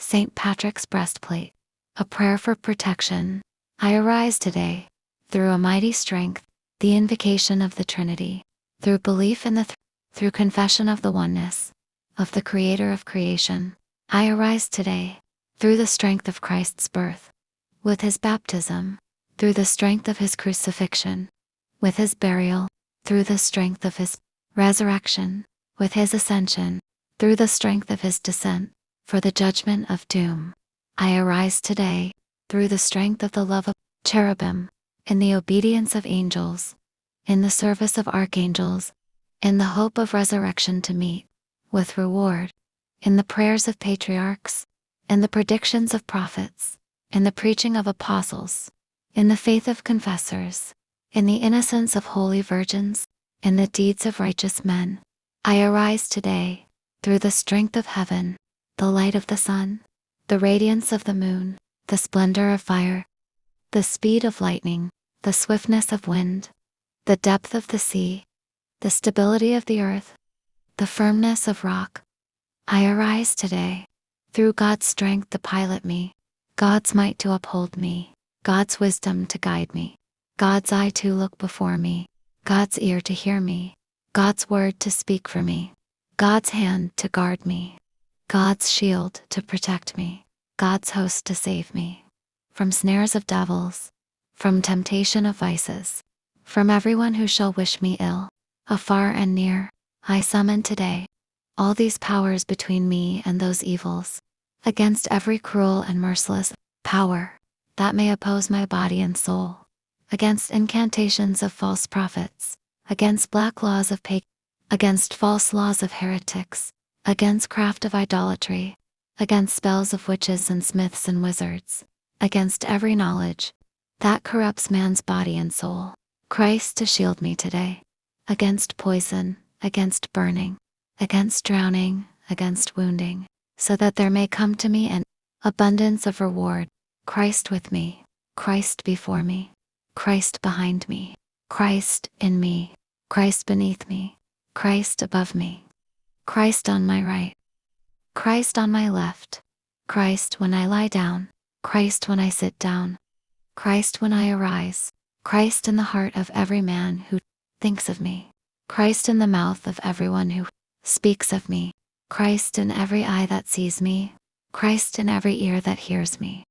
St. Patrick's breastplate, a prayer for protection. I arise today, through a mighty strength, the invocation of the Trinity, through belief in through confession of the oneness, of the Creator of creation. I arise today, through the strength of Christ's birth, with his baptism, through the strength of his crucifixion, with his burial, through the strength of his resurrection, with his ascension, through the strength of his descent, for the judgment of doom. I arise today, through the strength of the love of cherubim, in the obedience of angels, in the service of archangels, in the hope of resurrection to meet, with reward, in the prayers of patriarchs, in the predictions of prophets, in the preaching of apostles, in the faith of confessors, in the innocence of holy virgins, in the deeds of righteous men. I arise today, through the strength of heaven, the light of the sun, the radiance of the moon, the splendor of fire, the speed of lightning, the swiftness of wind, the depth of the sea, the stability of the earth, the firmness of rock. I arise today, through God's strength to pilot me, God's might to uphold me, God's wisdom to guide me, God's eye to look before me, God's ear to hear me, God's word to speak for me, God's hand to guard me, God's shield to protect me, God's host to save me, from snares of devils, from temptation of vices, from everyone who shall wish me ill, afar and near. I summon today all these powers between me and those evils, against every cruel and merciless power that may oppose my body and soul, against incantations of false prophets, against black laws of pagans, against false laws of heretics, against craft of idolatry, against spells of witches and smiths and wizards, against every knowledge that corrupts man's body and soul. Christ to shield me today, against poison, against burning, against drowning, against wounding, so that there may come to me an abundance of reward. Christ with me, Christ before me, Christ behind me, Christ in me, Christ beneath me, Christ above me, Christ on my right, Christ on my left, Christ when I lie down, Christ when I sit down, Christ when I arise, Christ in the heart of every man who thinks of me, Christ in the mouth of everyone who speaks of me, Christ in every eye that sees me, Christ in every ear that hears me.